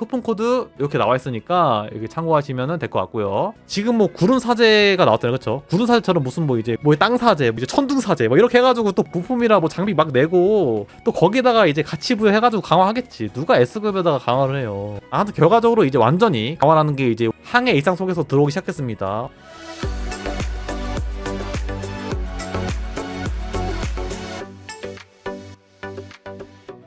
쿠폰 코드 이렇게 나와 있으니까 여기 참고하시면 될 것 같고요. 지금 뭐 구름 사제가 나왔잖아요, 그렇죠? 구름 사제처럼 무슨 뭐 이제 뭐 땅 사제, 뭐 이제 천둥 사제, 뭐 이렇게 해가지고 또 부품이라 뭐 장비 막 내고 또 거기다가 이제 가치 부여해가지고 강화하겠지. 누가 S급에다가 강화를 해요. 아무튼 결과적으로 이제 완전히 강화라는 게 이제 항해 일상 속에서 들어오기 시작했습니다.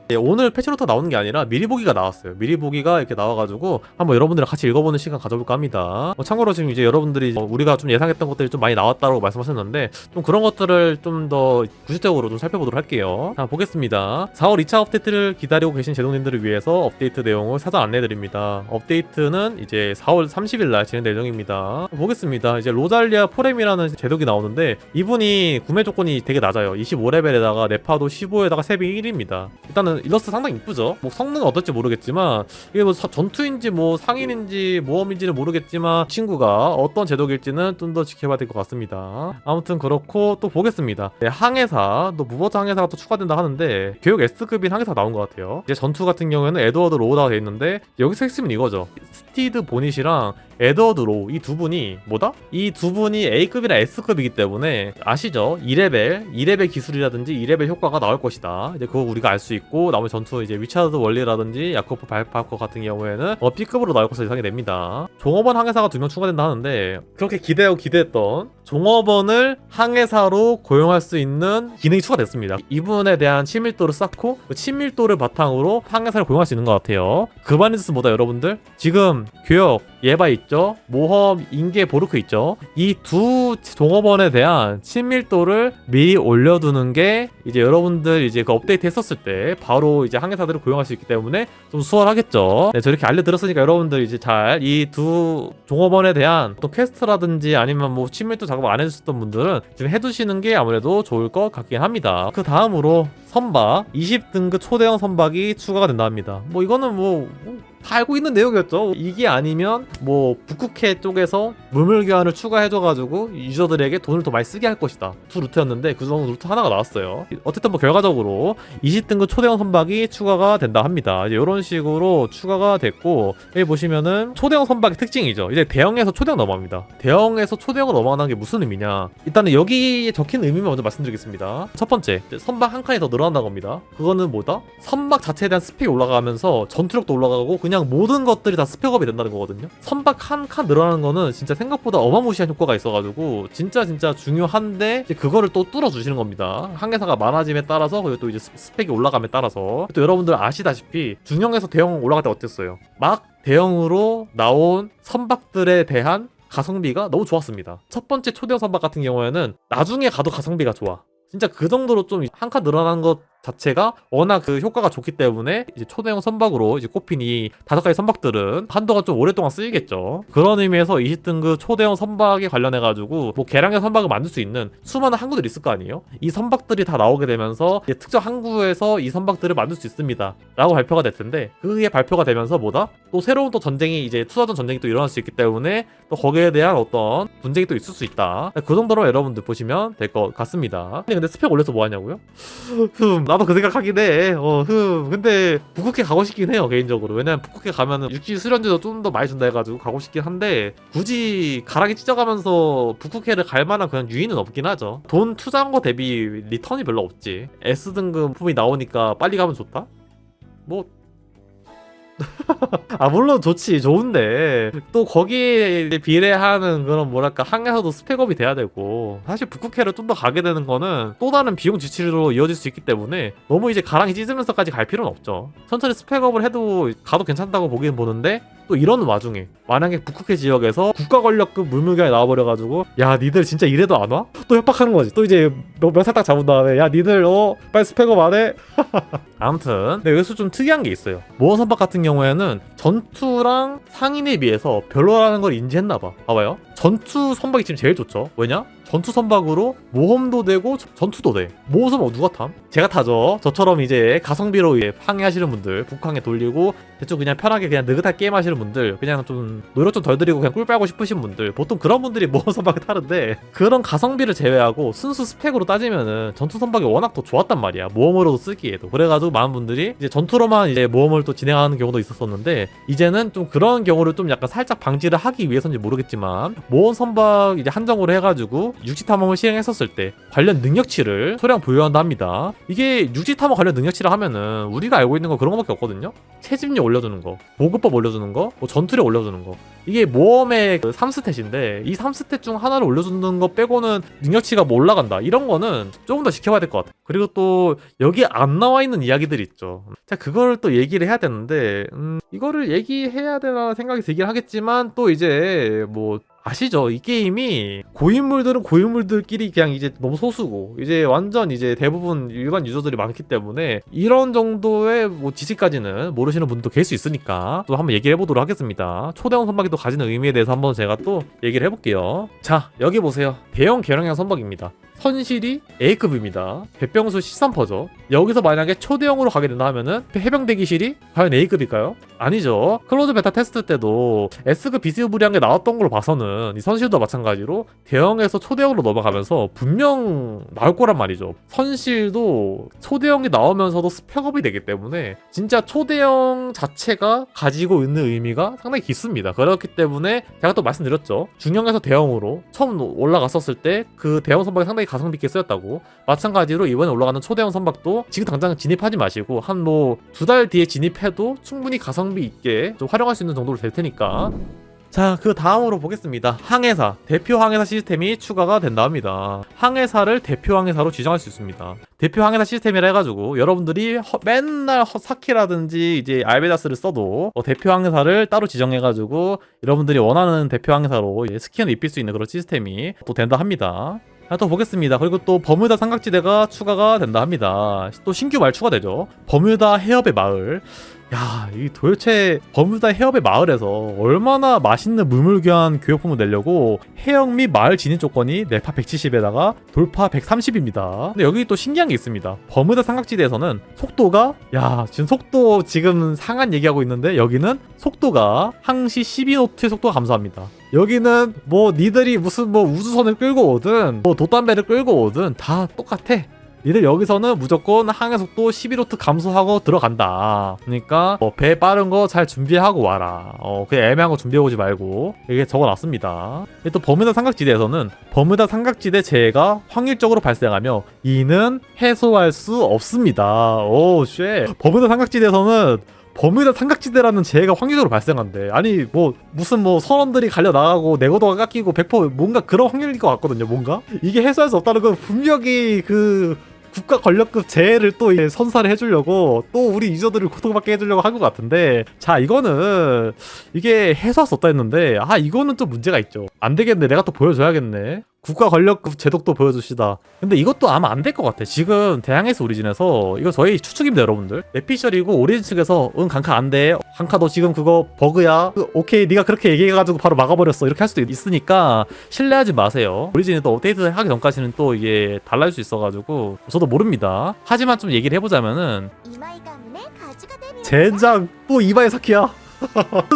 예, 오늘 패치노트가 나오는 게 아니라 미리 보기가 나왔어요. 미리 보기가 이렇게 나와가지고 한번 여러분들이랑 같이 읽어보는 시간 가져볼까 합니다. 참고로 지금 이제 여러분들이 우리가 좀 예상했던 것들이 좀 많이 나왔다고 말씀하셨는데 좀 그런 것들을 좀 더 구체적으로 좀 살펴보도록 할게요. 자, 보겠습니다. 4월 2차 업데이트를 기다리고 계신 제동님들을 위해서 업데이트 내용을 사전 안내드립니다. 업데이트는 이제 4월 30일 날 진행될 예정입니다. 보겠습니다. 이제 로잘리아 포렘이라는 제독이 나오는데 이분이 구매 조건이 되게 낮아요. 25레벨에다가 네파도 15에다가 세비 1입니다. 일단은 일러스트 상당히 이쁘죠. 뭐 성능은 어떨지 모르겠지만 이게 뭐 전투인지 뭐 상인인지 모험인지는 모르겠지만 친구가 어떤 제독일지는 좀 더 지켜봐야 될 것 같습니다. 아무튼 그렇고 또 보겠습니다. 네, 항해사 또 무버트 항해사가 또 추가된다 하는데 교육 S급인 항해사 나온 것 같아요. 이제 전투 같은 경우에는 에드워드 로우다가 돼 있는데 여기서 핵심은 이거죠. 스티드 보닛이랑 에드워드 로우 이 두 분이 뭐다? 이 두 분이 A급이나 S급이기 때문에 아시죠? 2레벨 기술이라든지 2레벨 효과가 나올 것이다. 이제 그거 우리가 알 수 있고 나머지 전투 이제 위차드 원리라든지 야코프 발파커 같은 경우에는 B급으로 나올 것으로 예상이 됩니다. 종업원 항해사가 2명 추가된다 하는데 그렇게 기대했던 종업원을 항해사로 고용할 수 있는 기능이 추가됐습니다. 이분에 대한 친밀도를 쌓고 그 친밀도를 바탕으로 항해사를 고용할 수 있는 것 같아요. 그바니스 뭐다 여러분들? 지금 교역 예바 있죠? 모험 인계 보르크 있죠? 이 두 종업원에 대한 친밀도를 미리 올려두는 게 이제 여러분들 이제 그 업데이트 했었을 때 바로 이제 항해사들을 고용할 수 있기 때문에 좀 수월하겠죠. 네, 저렇게 알려드렸으니까 여러분들 이제 잘 이 두 종업원에 대한 또 퀘스트라든지 아니면 뭐 친밀도 작업 안 해주셨던 분들은 지금 해두시는 게 아무래도 좋을 것 같긴 합니다. 그 다음으로 선박 20등급 초대형 선박이 추가가 된다 합니다. 뭐 이거는 뭐 다 알고 있는 내용이었죠. 이게 아니면 뭐 북극해 쪽에서 물물교환을 추가해줘가지고 유저들에게 돈을 더 많이 쓰게 할 것이다. 두 루트였는데 그 정도 루트 하나가 나왔어요. 어쨌든 뭐 결과적으로 20등급 초대형 선박이 추가가 된다 합니다. 이제 이런 식으로 추가가 됐고 여기 보시면은 초대형 선박의 특징이죠. 이제 대형에서 초대형 넘어갑니다. 대형에서 초대형으로 넘어가는 게 무슨 의미냐? 일단은 여기에 적힌 의미만 먼저 말씀드리겠습니다. 첫 번째, 선박 한 칸이 더 늘어난다는 겁니다. 그거는 뭐다? 선박 자체에 대한 스펙이 올라가면서 전투력도 올라가고 그냥 모든 것들이 다 스펙업이 된다는 거거든요. 선박 한 칸 늘어나는 거는 진짜 생각보다 어마무시한 효과가 있어가지고 진짜 중요한데 이제 그거를 또 뚫어주시는 겁니다. 항해사가 많아짐에 따라서 그리고 또 이제 스펙이 올라감에 따라서 또 여러분들 아시다시피 중형에서 대형 올라갈 때 어땠어요? 막 대형으로 나온 선박들에 대한 가성비가 너무 좋았습니다. 첫 번째 초대형 선박 같은 경우에는 나중에 가도 가성비가 좋아. 진짜 그 정도로 좀 한 칸 늘어난 것 자체가 워낙 그 효과가 좋기 때문에 이제 초대형 선박으로 이제 꼽힌 이 5가지 선박들은 한동안 좀 오랫동안 쓰이겠죠. 그런 의미에서 20등급 초대형 선박에 관련해가지고 뭐 개량형 선박을 만들 수 있는 수많은 항구들이 있을 거 아니에요? 이 선박들이 다 나오게 되면서 이제 특정 항구에서 이 선박들을 만들 수 있습니다 라고 발표가 될 텐데 그게 발표가 되면서 뭐다? 또 새로운 또 전쟁이 이제 투자전 전쟁이 또 일어날 수 있기 때문에 또 거기에 대한 어떤 분쟁이 또 있을 수 있다. 그 정도로 여러분들 보시면 될 것 같습니다. 근데 스펙 올려서 뭐 하냐고요? 나도 그 생각하긴 해. 근데 북극해 가고 싶긴 해요 개인적으로. 왜냐면 북극해 가면은 육지 수련지도 좀 더 많이 준다 해가지고 가고 싶긴 한데 굳이 가락이 찢어가면서 북극해를 갈 만한 그냥 유인은 없긴 하죠. 돈 투자한 거 대비 리턴이 별로 없지. S등급 품이 나오니까 빨리 가면 좋다? 뭐 물론 좋은데 또 거기에 비례하는 그런 뭐랄까 항에서도 스펙업이 돼야 되고 사실 북극해를 좀 더 가게 되는 거는 또 다른 비용 지출로 이어질 수 있기 때문에 너무 이제 가랑이 찢으면서까지 갈 필요는 없죠. 천천히 스펙업을 해도 가도 괜찮다고 보기는 보는데 또 이런 와중에 만약에 북극해 지역에서 국가 권력급 물물교환이 나와버려가지고 야 니들 진짜 이래도 안 와? 또 협박하는 거지. 또 이제 몇 살 딱 잡은 다음에 야 니들 빨리 스펙업 안 해? 아무튼 근데 여기서 좀 특이한 게 있어요. 모험 선박 같은 경우에는 전투랑 상인에 비해서 별로라는 걸 인지했나봐. 봐봐요. 전투 선박이 지금 제일 좋죠. 왜냐? 전투 선박으로 모험도 되고 전투도 돼. 모험 선박 누가 탐? 제가 타죠. 저처럼 이제 가성비로 항해하시는 분들, 북항에 돌리고 대충 그냥 편하게 그냥 느긋하게 게임 하시는 분들, 그냥 좀 노력 좀 덜 들이고 그냥 꿀 빨고 싶으신 분들, 보통 그런 분들이 모험 선박을 타는데, 그런 가성비를 제외하고 순수 스펙으로 따지면은 전투 선박이 워낙 더 좋았단 말이야. 모험으로도 쓰기에도. 그래가지고 많은 분들이 이제 전투로만 이제 모험을 또 진행하는 경우도 있었었는데, 이제는 좀 그런 경우를 좀 약간 살짝 방지를 하기 위해서인지 모르겠지만, 모험 선박 이제 한정으로 해가지고 육지 탐험을 시행했었을 때 관련 능력치를 소량 부여한다 합니다. 이게 육지 탐험 관련 능력치를 하면은 우리가 알고 있는 거 그런 거밖에 없거든요. 채집력 올려주는 거, 보급법 올려주는 거, 뭐 전투력 올려주는 거. 이게 모험의 그 3스탯인데 이 3스탯 중 하나를 올려주는 거 빼고는 능력치가 뭐 올라간다, 이런 거는 조금 더 지켜봐야 될 것 같아. 그리고 또 여기 안 나와 있는 이야기들이 있죠. 자, 그걸 또 얘기를 해야 되는데 이거를 얘기해야 되나 생각이 들긴 하겠지만, 또 이제 뭐 아시죠? 이 게임이 고인물들은 고인물들끼리 그냥 이제 너무 소수고, 이제 완전 이제 대부분 일반 유저들이 많기 때문에 이런 정도의 뭐 지식까지는 모르시는 분도 계실 수 있으니까 또 한번 얘기를 해보도록 하겠습니다. 초대형 선박이 또 가지는 의미에 대해서 한번 제가 또 얘기를 해볼게요. 자, 여기 보세요. 대형 개량형 선박입니다. 선실이 A급입니다. 배병수 13%죠. 여기서 만약에 초대형으로 가게 된다 하면은 해병 대기실이 과연 A급일까요? 아니죠. 클로즈 베타 테스트 때도 S급 비스무리한 게 나왔던 걸로 봐서는 이 선실도 마찬가지로 대형에서 초대형으로 넘어가면서 분명 나올 거란 말이죠. 선실도 초대형이 나오면서도 스펙업이 되기 때문에 진짜 초대형 자체가 가지고 있는 의미가 상당히 깊습니다. 그렇기 때문에 제가 또 말씀드렸죠. 중형에서 대형으로 처음 올라갔었을 때 그 대형 선박이 상당히 가성비 있게 쓰였다고. 마찬가지로 이번에 올라가는 초대형 선박도 지금 당장 진입하지 마시고 한 뭐 2달 뒤에 진입해도 충분히 가성비 있게 좀 활용할 수 있는 정도로 될 테니까. 자, 그 다음으로 보겠습니다. 항해사, 대표 항해사 시스템이 추가가 된다 합니다. 항해사를 대표 항해사로 지정할 수 있습니다. 대표 항해사 시스템이라 해가지고 여러분들이 맨날 사키라든지 이제 알베다스를 써도 대표 항해사를 따로 지정해가지고 여러분들이 원하는 대표 항해사로 스킨을 입힐 수 있는 그런 시스템이 또 된다 합니다. 또 보겠습니다. 그리고 또 버뮤다 삼각지대가 추가가 된다 합니다. 또 신규 말 추가되죠. 버뮤다 해협의 마을. 야, 이 도대체 버뮤다 해협의 마을에서 얼마나 맛있는 물물교환 교역품을 내려고 해역 및 마을 진입 조건이 뇌파 170에다가 돌파 130입니다. 근데 여기 또 신기한 게 있습니다. 버뮤다 삼각지대에서는 속도가, 야, 지금 속도 지금 상한 얘기하고 있는데 여기는 속도가 항시 12노트의 속도가 감소합니다. 여기는 뭐 니들이 무슨 뭐 우주선을 끌고 오든 뭐 돛담배를 끌고 오든 다 똑같아. 니들 여기서는 무조건 항해 속도 11노트 감소하고 들어간다. 그러니까 배 빠른 거 잘 준비하고 와라. 그냥 애매한 거 준비해 오지 말고, 이게 적어놨습니다. 또 버뮤다 삼각지대에서는 버뮤다 삼각지대 재해가 확률적으로 발생하며 이는 해소할 수 없습니다. 오 쉣. 버뮤다 삼각지대에서는 버뮤다 삼각지대라는 재해가 확률적으로 발생한대. 아니 뭐 무슨 뭐 선원들이 갈려 나가고 내고도가 깎이고 100% 뭔가 그런 확률일 것 같거든요. 뭔가 이게 해소할 수 없다는 건 분명히 그 국가 권력급 재해를 또 선사를 해주려고 또 우리 유저들을 고통받게 해주려고 한 것 같은데, 자, 이거는 이게 해소할 수 없다 했는데 이거는 좀 문제가 있죠. 안 되겠네. 내가 또 보여줘야겠네. 국가 권력급 제독도 보여주시다. 근데 이것도 아마 안 될 것 같아. 지금 대항해스 오리진에서 이거 저희 추측입니다, 여러분들. 넷피셜이고 오리진 측에서 강카 안 돼. 강카 너 지금 그거 버그야. 오케이, 네가 그렇게 얘기해가지고 바로 막아버렸어. 이렇게 할 수도 있으니까 신뢰하지 마세요. 오리진이 또 업데이트 하기 전까지는 또 이게 달라질 수 있어가지고 저도 모릅니다. 하지만 좀 얘기를 해보자면은 젠장 또 이마에 사키야.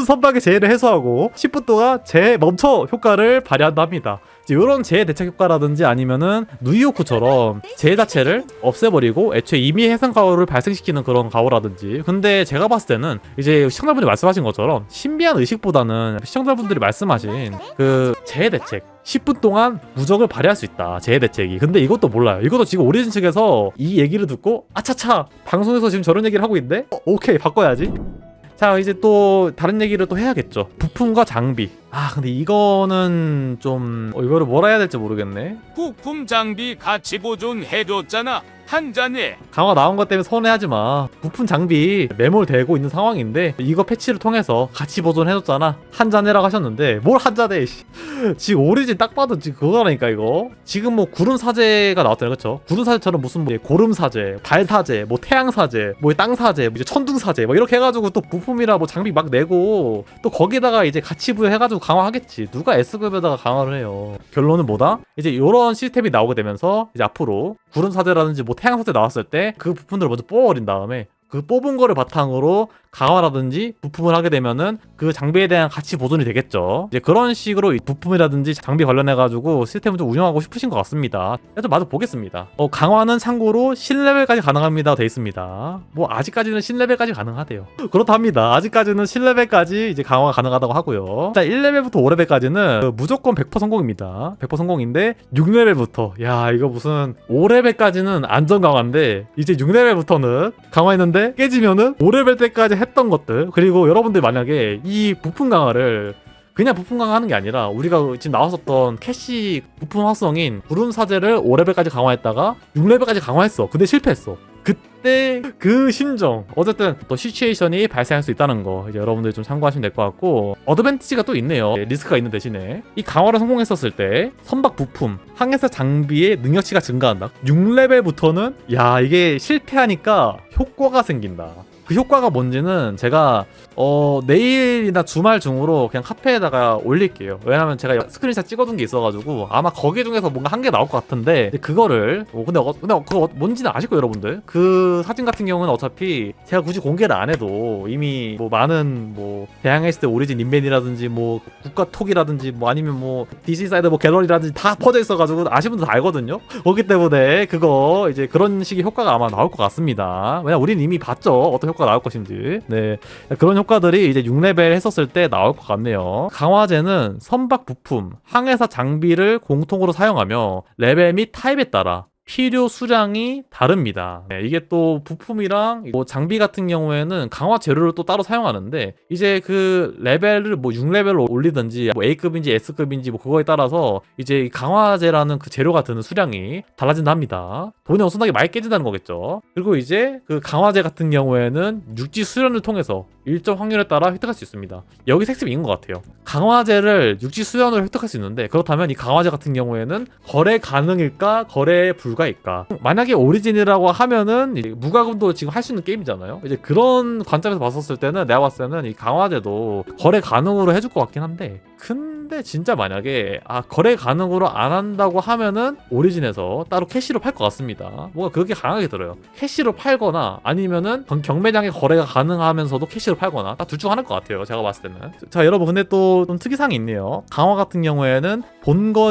선박의 재해를 해소하고 10분 동안 재해 멈춰 효과를 발휘한다 합니다. 이런 재해 대책 효과라든지 아니면은 누이호쿠처럼 재해 자체를 없애버리고 애초에 이미 해상 가호를 발생시키는 그런 가호라든지. 근데 제가 봤을 때는 이제 시청자분들이 말씀하신 것처럼 신비한 의식보다는 시청자분들이 말씀하신 그 재해 대책 10분 동안 무적을 발휘할 수 있다, 재해 대책이. 근데 이것도 몰라요. 이것도 지금 오리진 측에서 이 얘기를 듣고 아차차 방송에서 지금 저런 얘기를 하고 있는데 오케이 바꿔야지. 자, 이제 또 다른 얘기를 또 해야겠죠. 부품과 장비. 근데 이거는 좀 이거를 뭐라 해야 될지 모르겠네. 부품 장비 같이 보존해줬잖아. 한 잔에 강화 나온 것 때문에 서운해하지 마. 부품 장비 매몰되고 있는 상황인데 이거 패치를 통해서 같이 보존해줬잖아. 한 잔해라고 하셨는데 뭘 한 잔해. 지금 오리진 딱 봐도 지금 그거라니까 이거. 지금 뭐 구름 사제가 나왔잖아요, 그렇죠? 구름 사제처럼 무슨 뭐 고름 사제, 달 사제, 뭐 태양 사제, 뭐 땅 사제, 뭐 이제 천둥 사제, 뭐 이렇게 해가지고 또 부품이라 뭐 장비 막 내고 또 거기다가 이제 같이 부여해가지고 강화하겠지. 누가 S급에다가 강화를 해요. 결론은 뭐다? 이제 이런 시스템이 나오게 되면서 이제 앞으로 구름사제라든지 뭐 태양사제 나왔을 때 그 부품들을 먼저 뽑아버린 다음에 그 뽑은 거를 바탕으로 강화라든지 부품을 하게 되면은 그 장비에 대한 가치 보존이 되겠죠. 이제 그런 식으로 부품이라든지 장비 관련해가지고 시스템을 좀 운영하고 싶으신 것 같습니다. 좀 마저 보겠습니다. 강화는 참고로 신레벨까지 가능합니다. 돼 있습니다. 뭐 아직까지는 신레벨까지 가능하대요. 그렇답니다. 아직까지는 신레벨까지 이제 강화가 가능하다고 하고요. 자, 1레벨부터 5레벨까지는 무조건 100% 성공입니다. 100% 성공인데 6레벨부터 야 이거 무슨 5레벨까지는 안전 강화인데 이제 6레벨부터는 강화했는데 깨지면은 5레벨 때까지 했던 것들 그리고 여러분들 만약에 이 부품 강화를 그냥 부품 강화하는 게 아니라 우리가 지금 나왔었던 캐시 부품 활성인 구름사제를 5레벨까지 강화했다가 6레벨까지 강화했어. 근데 실패했어. 그때 그 심정 어쨌든 또 시츄에이션이 발생할 수 있다는 거 이제 여러분들이 좀 참고하시면 될 것 같고 어드밴티지가 또 있네요. 리스크가 있는 대신에 이 강화를 성공했었을 때 선박 부품 항해사 장비의 능력치가 증가한다. 6레벨부터는 야 이게 실패하니까 효과가 생긴다. 그 효과가 뭔지는 제가 내일이나 주말 중으로 그냥 카페에다가 올릴게요. 왜냐면 제가 스크린샷 찍어둔 게 있어가지고 아마 거기 중에서 뭔가 한 개 나올 것 같은데 그거를 근데 그거 뭔지는 아실 거예요 여러분들. 그 사진 같은 경우는 어차피 제가 굳이 공개를 안 해도 이미 뭐 많은 뭐 대항했을 때 오리진 인벤이라든지 뭐 국가톡이라든지 뭐 아니면 뭐 DC 사이드 뭐 갤러리라든지 다 퍼져 있어가지고 아시는 분들 다 알거든요. 그렇기 때문에 그거 이제 그런 식의 효과가 아마 나올 것 같습니다. 왜냐 우리는 이미 봤죠 어떤 효과가 나올 것인지. 네 그런 효과들이 이제 6레벨 했었을 때 나올 것 같네요. 강화제는 선박 부품, 항해사 장비를 공통으로 사용하며 레벨 및 타입에 따라 필요 수량이 다릅니다. 네, 이게 또 부품이랑 뭐 장비 같은 경우에는 강화 재료를 또 따로 사용하는데 이제 그 레벨을 뭐 6레벨로 올리든지 뭐 A급인지 S급인지 뭐 그거에 따라서 이제 강화제라는 그 재료가 드는 수량이 달라진다 합니다. 돈이 엄청나게 많이 깨진다는 거겠죠. 그리고 이제 그 강화제 같은 경우에는 육지 수련을 통해서 일정 확률에 따라 획득할 수 있습니다. 여기 색습이 있는 것 같아요. 강화제를 육지 수련으로 획득할 수 있는데 그렇다면 이 강화제 같은 경우에는 거래 가능일까 거래 불가일까. 만약에 오리진이라고 하면은 무과금도 지금 할 수 있는 게임이잖아요. 이제 그런 관점에서 봤었을 때는 내가 봤을 때는 이 강화제도 거래 가능으로 해줄 것 같긴 한데 근데 진짜 만약에 거래 가능으로 안 한다고 하면은 오리진에서 따로 캐시로 팔 것 같습니다. 뭔가 그렇게 강하게 들어요. 캐시로 팔거나 아니면은 경매장에 거래가 가능하면서도 캐시로 팔거나 딱 둘 중 하나일 것 같아요. 제가 봤을 때는. 자 여러분 근데 또 좀 특이사항이 있네요. 강화 같은 경우에는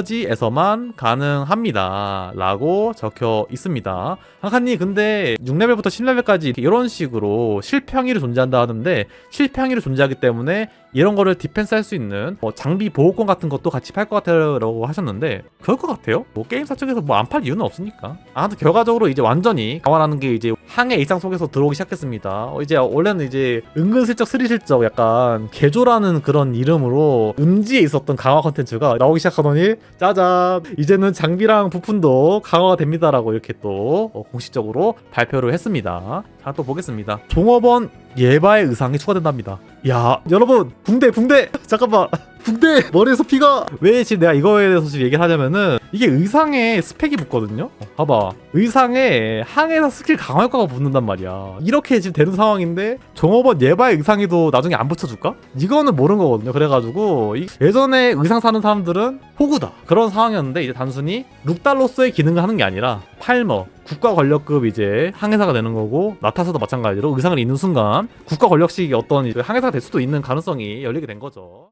본거지에서만 가능합니다 라고 적혀 있습니다. 한칸님 근데 6레벨부터 10레벨까지 이런 식으로 실패 확률이 존재한다 하는데 실패 확률이 존재하기 때문에 이런 거를 디펜스 할 수 있는 장비 보호권 같은 것도 같이 팔 것 같아요 라고 하셨는데 그럴 것 같아요. 뭐 게임사 쪽에서 뭐 안 팔 이유는 없으니까. 아무튼 결과적으로 이제 완전히 강화라는 게 이제 항해 일상 속에서 들어오기 시작했습니다. 이제 원래는 이제 은근슬쩍 스리슬쩍 약간 개조라는 그런 이름으로 음지에 있었던 강화 컨텐츠가 나오기 시작하더니 짜잔 이제는 장비랑 부품도 강화가 됩니다라고 이렇게 또 공식적으로 발표를 했습니다. 자 또 보겠습니다. 종업원 예바의 의상이 추가된답니다. 야 여러분 붕대 잠깐만 붕대 머리에서 피가 왜 지금 내가 이거에 대해서 지금 얘기를 하냐면은 이게 의상에 스펙이 붙거든요. 봐봐 의상에 항해사 스킬 강화 효과가 붙는단 말이야. 이렇게 지금 되는 상황인데 종업원 예바의 의상에도 나중에 안 붙여줄까? 이거는 모르는 거거든요. 그래가지고 예전에 의상 사는 사람들은 호구다 그런 상황이었는데 이제 단순히 룩달로서의 기능을 하는 게 아니라 팔머 국가 권력급 이제 항해사가 되는 거고 나타사도 마찬가지로 의상을 입는 순간 국가 권력식 어떤 항해사가 될 수도 있는 가능성이 열리게 된 거죠.